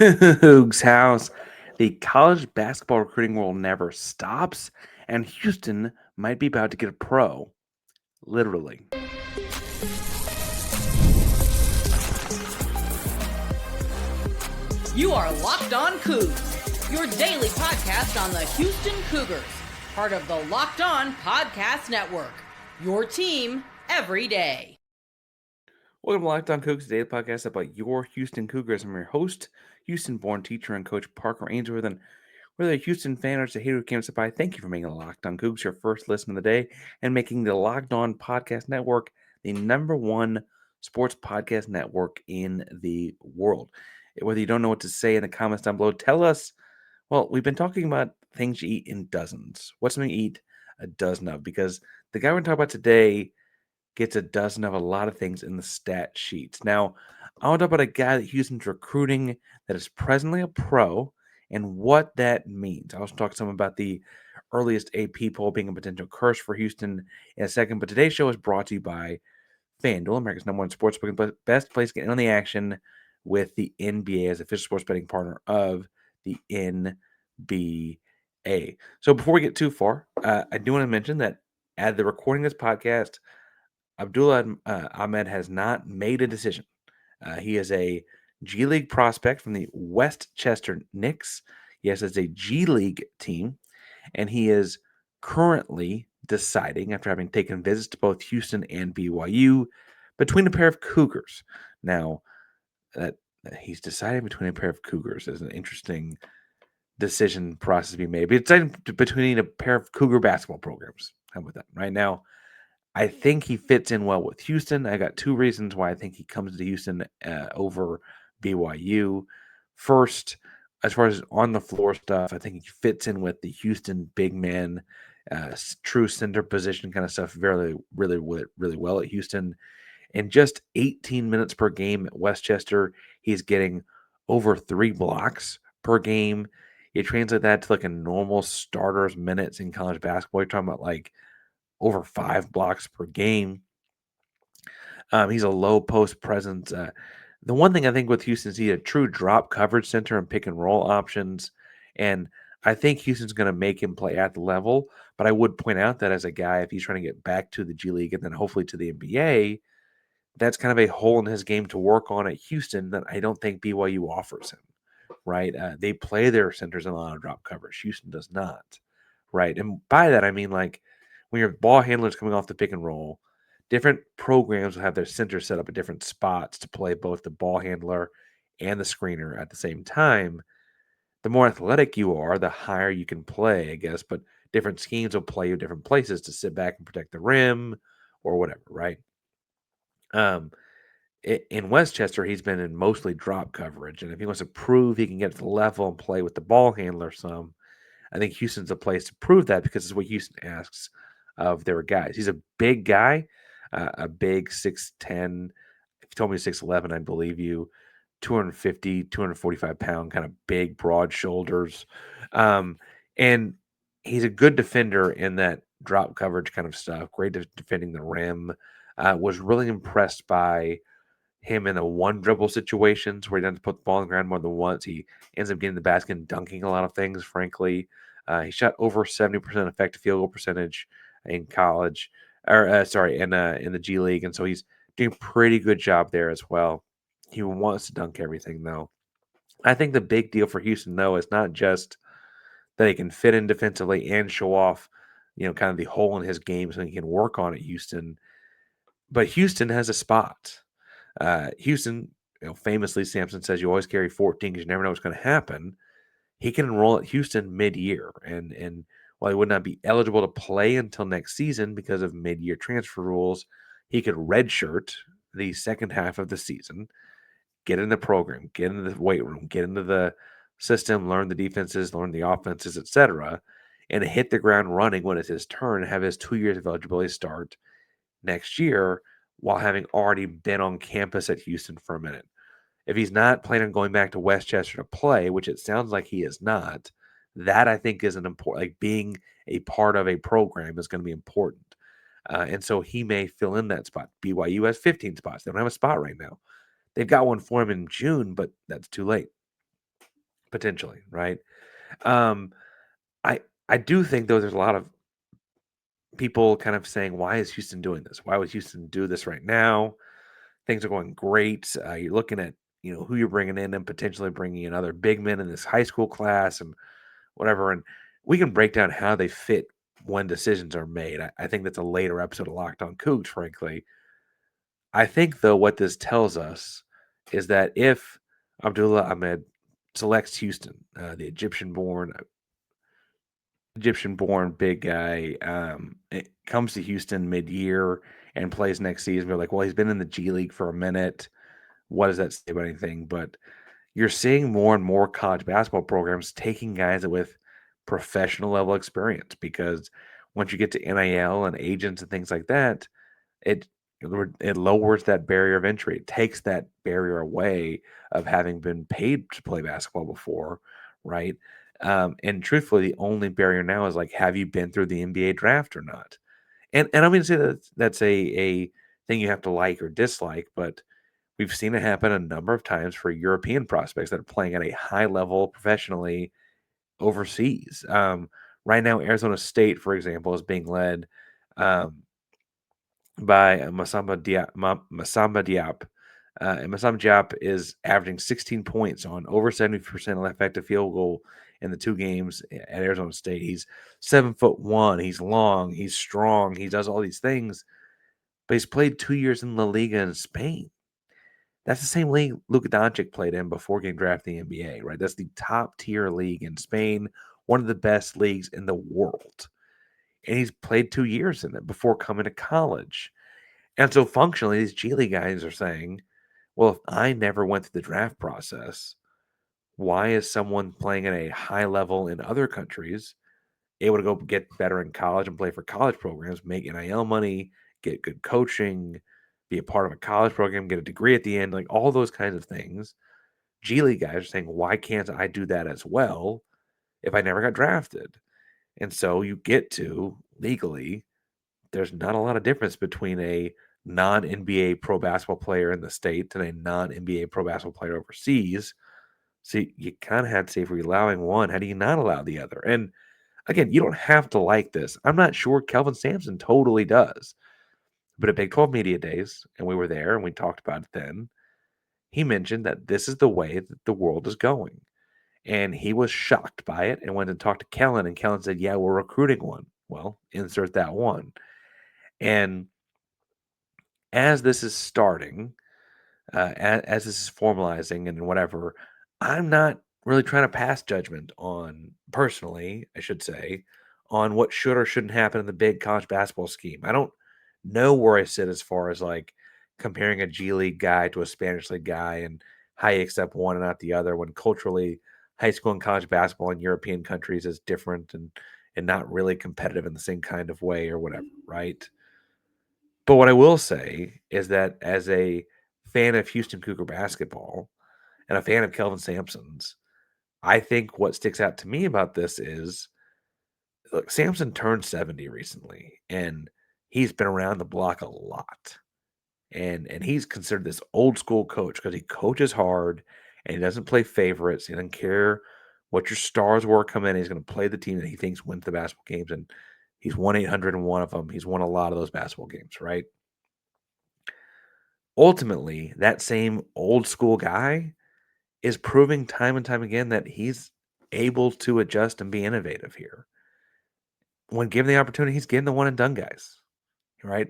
Coogs house. The college basketball recruiting world never stops, and Houston might be about to get a pro. Literally. You are Locked On Coogs, your daily podcast on the Houston Cougars, part of the Locked On Podcast Network, your team every day. Welcome to Locked On Coogs, daily podcast about your Houston Cougars. I'm your host, Houston-born teacher and coach Parker Ainsworth, and whether you're a Houston fan or just a hater who came to by, thank you for making Locked On Coogs your first listen of the day and making the Locked On Podcast Network the number one sports podcast network in the world. Whether you don't know what to say in the comments down below, tell us. Well, we've been talking about things you eat in dozens. What's something you eat a dozen of? Because the guy we're going to talk about today gets a dozen of a lot of things in the stat sheets. Now, I want to talk about a guy that Houston's recruiting that is presently a pro and what that means. I also talk to someone about the earliest AP poll being a potential curse for Houston in a second. But today's show is brought to you by FanDuel, America's number one sportsbook and best place to get in on the action, with the NBA as official sports betting partner of the NBA. So before we get too far, I do want to mention that at the recording of this podcast, Abdullah Ahmed has not made a decision. He is a G League prospect from the Westchester Knicks. Yes, it's a G League team, and he is currently deciding, after having taken visits to both Houston and BYU, between a pair of Cougars. Now, that he's deciding between a pair of Cougars is an interesting decision process to be made. But it's deciding between a pair of Cougar basketball programs. How about that? Right now, I think he fits in well with Houston. I got two reasons why I think he comes to Houston over BYU. First, as far as on the floor stuff, I think he fits in with the Houston big man, true center position kind of stuff really well at Houston. In just 18 minutes per game at Westchester, he's getting over 3 blocks per game. You translate that to like a normal starter's minutes in college basketball, you're talking about like over 5 blocks per game. He's a low post presence. The one thing I think with Houston is he's a true drop coverage center and pick and roll options. And I think Houston's going to make him play at the level. But I would point out that as a guy, if he's trying to get back to the G League and then hopefully to the NBA, that's kind of a hole in his game to work on at Houston that I don't think BYU offers him, right? They play their centers in a lot of drop coverage. Houston does not, right? And by that, I mean like when your ball handlers coming off the pick and roll, different programs will have their centers set up at different spots to play both the ball handler and the screener at the same time. The more athletic you are, the higher you can play, I guess, but different schemes will play you different places to sit back and protect the rim or whatever, right? Um, in Westchester, he's been in mostly drop coverage, and if he wants to prove he can get to the level and play with the ball handler some, I think Houston's a place to prove that because it's what Houston asks of their guys. He's a big guy, a big 6'10". If you told me 6'11", I believe you. 250, 245-pound, kind of big, broad shoulders. And he's a good defender in that drop coverage kind of stuff. Great at defending the rim. Was really impressed by him in the one dribble situations where he doesn't put the ball on the ground more than once. He ends up getting the basket and dunking a lot of things, frankly. He shot over 70% effective field goal percentage in college, in the G League. And so he's doing a pretty good job there as well. He wants to dunk everything, though. I think the big deal for Houston, though, is not just that he can fit in defensively and show off, kind of the hole in his game so he can work on it, Houston. But Houston has a spot. Houston, famously, Sampson says you always carry 14 because you never know what's going to happen. He can enroll at Houston mid-year, and while he would not be eligible to play until next season because of mid-year transfer rules, he could redshirt the second half of the season, get in the program, get into the weight room, get into the system, learn the defenses, learn the offenses, etc., and hit the ground running when it's his turn and have his 2 years of eligibility start next year while having already been on campus at Houston for a minute. If he's not planning on going back to Westchester to play, which it sounds like he is not, that I think is an important, like being a part of a program is going to be important. And so he may fill in that spot. BYU has 15 spots. They don't have a spot right now. They've got one for him in June, but that's too late. potentially, right? Um, I I do think though there's a lot of people kind of saying, why is Houston doing this? Why would Houston do this right now? Things are going great. You're looking at who you're bringing in and potentially bringing in other big men in this high school class and whatever. And we can break down how they fit when decisions are made. I think that's a later episode of Locked On Cougs, frankly. I think, though, what this tells us is that if Abdullah Ahmed selects Houston, the Egyptian-born big guy, it comes to Houston mid-year and plays next season, we're like, well, he's been in the G League for a minute. What does that say about anything? But you're seeing more and more college basketball programs taking guys with professional level experience because once you get to NIL and agents and things like that, it it lowers that barrier of entry. It takes that barrier away of having been paid to play basketball before, right? And truthfully, the only barrier now is like, have you been through the NBA draft or not? And I'm going to say that that's a thing you have to like or dislike, but we've seen it happen a number of times for European prospects that are playing at a high level professionally overseas. Right now, Arizona State, for example, is being led um, by Masamba Diop. And Masamba Diop is averaging 16 points on over 70% effective field goal in the 2 games at Arizona State. He's 7'1". He's long. He's strong. He does all these things, but he's played 2 years in La Liga in Spain. That's the same league Luka Doncic played in before getting drafted in the NBA, right? That's the top tier league in Spain, one of the best leagues in the world. And he's played 2 years in it before coming to college. And so functionally, these G League guys are saying, well, if I never went through the draft process, why is someone playing at a high level in other countries able to go get better in college and play for college programs, make NIL money, get good coaching, be a part of a college program, get a degree at the end, like all those kinds of things? G League guys are saying, why can't I do that as well if I never got drafted? And so you get to legally, there's not a lot of difference between a non NBA pro basketball player in the States and a non NBA pro basketball player overseas. So you kind of had to say, if we're allowing one, how do you not allow the other? And again, you don't have to like this. I'm not sure Kelvin Sampson totally does. But at Big 12 Media Days, and we were there and we talked about it then, he mentioned that this is the way that the world is going. And he was shocked by it and went and talked to Kellen. And Kellen said, yeah, we're recruiting one. Well, insert that one. And as this is starting, as this is formalizing and whatever, I'm not really trying to pass judgment on, personally, I should say, on what should or shouldn't happen in the big college basketball scheme. I don't know where I sit as far as like comparing a G League guy to a Spanish League guy and how you accept one and not the other when culturally high school and college basketball in European countries is different and not really competitive in the same kind of way or whatever, right? But what I will say is that as a fan of Houston Cougar basketball and a fan of Kelvin Sampson's, I think what sticks out to me about this is, look, Sampson turned 70 recently, and he's been around the block a lot. And he's considered this old school coach because he coaches hard and he doesn't play favorites. He doesn't care what your stars were coming in. He's going to play the team that he thinks wins the basketball games. And he's won 801 of them. He's won a lot of those basketball games, right? Ultimately, that same old school guy is proving time and time again that he's able to adjust and be innovative here. When given the opportunity, he's getting the one and done guys, right?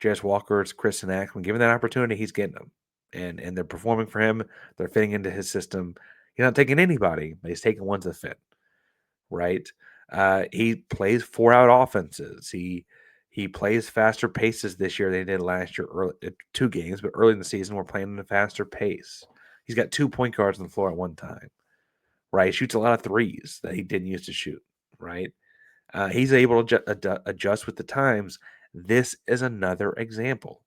Jarris Walker's, Chris Ack, when given that opportunity, he's getting them. And they're performing for him. They're fitting into his system. He's not taking anybody, but he's taking ones that fit, right? He plays 4-out offenses. He plays faster paces this year than he did last year. 2 games, but early in the season, we're playing at a faster pace. He's got 2 point guards on the floor at one time, right? He shoots a lot of threes that he didn't used to shoot, right? He's able to adjust with the times. This is another example.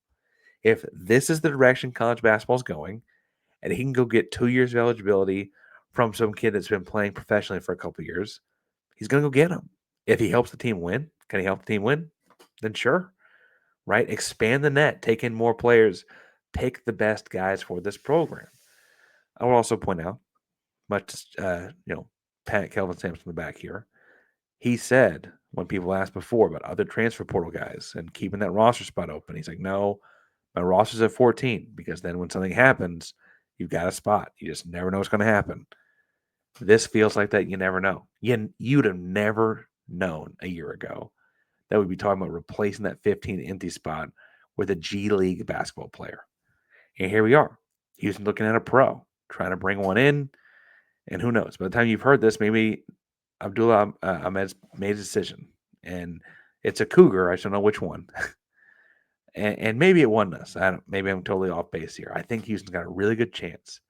If this is the direction college basketball is going, and he can go get 2 years of eligibility from some kid that's been playing professionally for a couple of years, he's going to go get him. If he helps the team win, can he help the team win? Then sure, right? Expand the net, take in more players, pick the best guys for this program. I will also point out much, pat Kelvin Sampson in the back here. He said when people asked before about other transfer portal guys and keeping that roster spot open, he's like, no, my roster's at 14 because then when something happens, you've got a spot. You just never know what's going to happen. This feels like that. You never know. You'd have never known a year ago that we'd be talking about replacing that 15 empty spot with a G League basketball player. And here we are. Houston looking at a pro, trying to bring one in. And who knows? By the time you've heard this, maybe Abdullah Ahmed's made a decision. And it's a Cougar. I just don't know which one. and maybe it won us. Maybe I'm totally off base here. I think Houston's got a really good chance.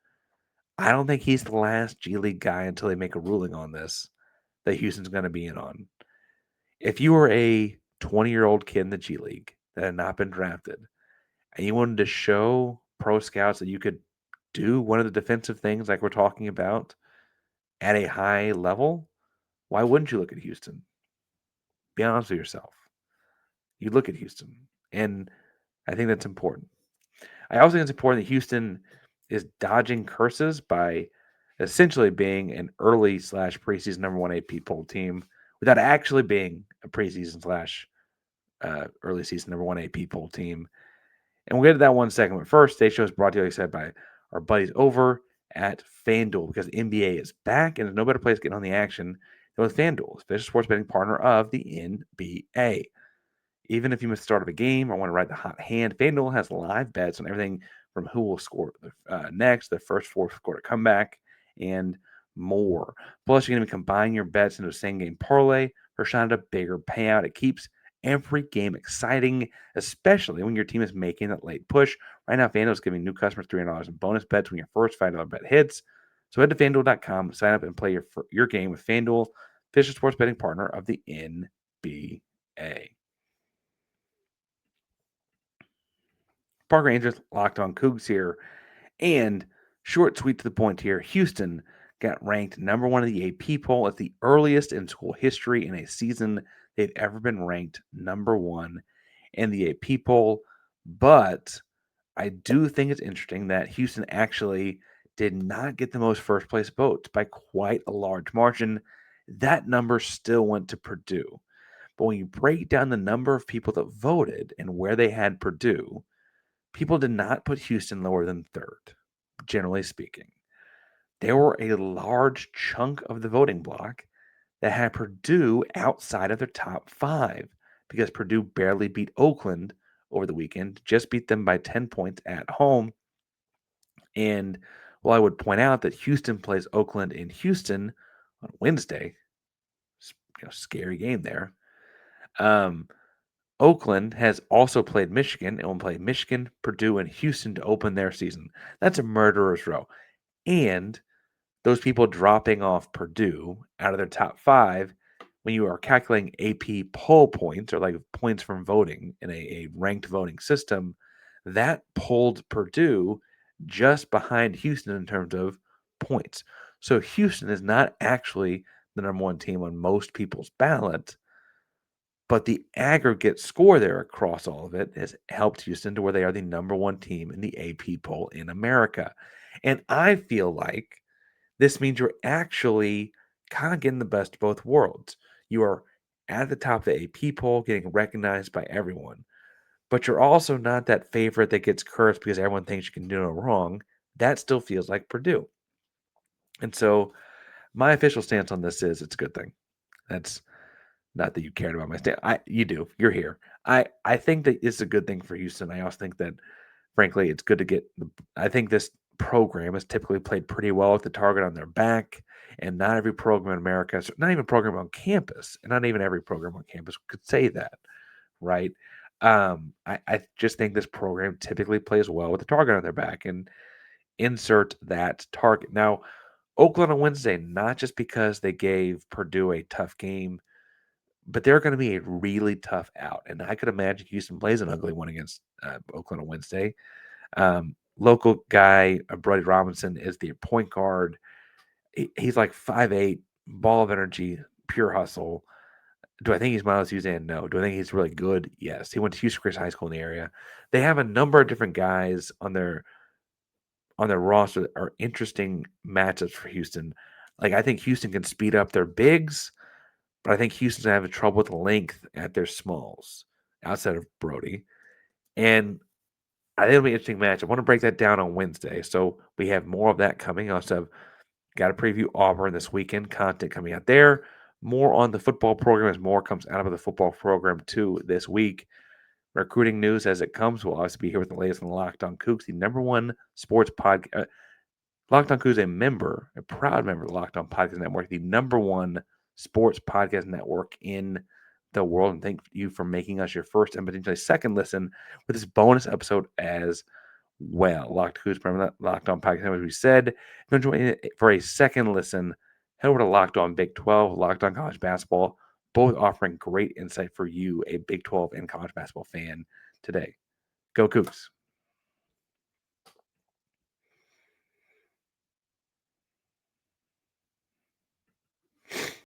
I don't think he's the last G League guy until they make a ruling on this that Houston's going to be in on. If you were a 20-year-old kid in the G League that had not been drafted and you wanted to show pro scouts that you could do one of the defensive things like we're talking about at a high level, why wouldn't you look at Houston? Be honest with yourself. You look at Houston. And I think that's important. I also think it's important that Houston is dodging curses by essentially being an early / preseason number 1 AP poll team without actually being a preseason / early season number 1 AP poll team. And we'll get to that one second. But first, today's show is brought to you, like I said, by our buddies over at FanDuel because the NBA is back and there's no better place getting on the action than with FanDuel, official sports betting partner of the NBA. Even if you missed the start of a game or want to ride the hot hand, FanDuel has live bets on everything from who will score next, the first fourth quarter comeback, and more. Plus, you're going to combine your bets into a same-game parlay for a shot at a bigger payout. It keeps every game exciting, especially when your team is making that late push. Right now, FanDuel is giving new customers $300 in bonus bets when your first $5 bet hits. So head to FanDuel.com, sign up, and play your game with FanDuel, official sports betting partner of the NBA. Parker Ainsworth, Locked On Coogs here. And short, sweet, to the point here, Houston got ranked number 1 in the AP poll at the earliest in school history in a season they've ever been ranked number 1 in the AP poll. But I do think it's interesting that Houston actually did not get the most first place votes by quite a large margin. That number still went to Purdue. But when you break down the number of people that voted and where they had Purdue, people did not put Houston lower than 3rd, generally speaking. There were a large chunk of the voting block that had Purdue outside of their top 5 because Purdue barely beat Oakland over the weekend, just beat them by 10 points at home. And while I would point out that Houston plays Oakland in Houston on Wednesday, scary game there. Oakland has also played Michigan and will play Michigan, Purdue, and Houston to open their season. That's a murderer's row. And those people dropping off Purdue out of their top 5, when you are calculating AP poll points or like points from voting in a ranked voting system, that pulled Purdue just behind Houston in terms of points. So Houston is not actually the number 1 team on most people's ballots. But the aggregate score there across all of it has helped Houston to where they are the number 1 team in the AP poll in America. And I feel like this means you're actually kind of getting the best of both worlds. You are at the top of the AP poll, getting recognized by everyone. But you're also not that favorite that gets cursed because everyone thinks you can do no wrong. That still feels like Purdue. And so my official stance on this is it's a good thing. That's not that you cared about my stand. You do. You're here. I think that it's a good thing for Houston. I also think that, frankly, it's good to get. I think this program has typically played pretty well with the target on their back, and not every program in America, not even program on campus, and not even every program on campus could say that, right? I just think this program typically plays well with the target on their back, and insert that target. Now, Oakland on Wednesday, not just because they gave Purdue a tough game, but they're going to be a really tough out. And I could imagine Houston plays an ugly one against Oakland on Wednesday. Local guy, Brody Robinson, is the point guard. He's like 5'8", ball of energy, pure hustle. Do I think he's Miles Suzanne? No. Do I think he's really good? Yes. He went to Houston Christian High School in the area. They have a number of different guys on their on their roster are interesting matchups for Houston. Like, I think Houston can speed up their bigs, but I think Houston's going to have trouble with length at their smalls outside of Brody. And I think it'll be an interesting match. I want to break that down on Wednesday. So we have more of that coming. I also have got to preview Auburn this weekend, content coming out there. More on the football program as more comes out of the football program too this week. Recruiting news as it comes. We'll obviously be here with the latest on Locked On Coogs, the number one sports podcast. Locked On Coogs, a proud member of the Locked On Podcast Network, the number one sports podcast network in the world. And thank you for making us your first and potentially second listen with this bonus episode as well. Locked Coogs, remember that Locked On Podcast Network, as we said. If you're enjoying it for a second listen, head over to Locked On Big 12, Locked On College Basketball, both offering great insight for you, a Big 12 and college basketball fan today. Go Cougs.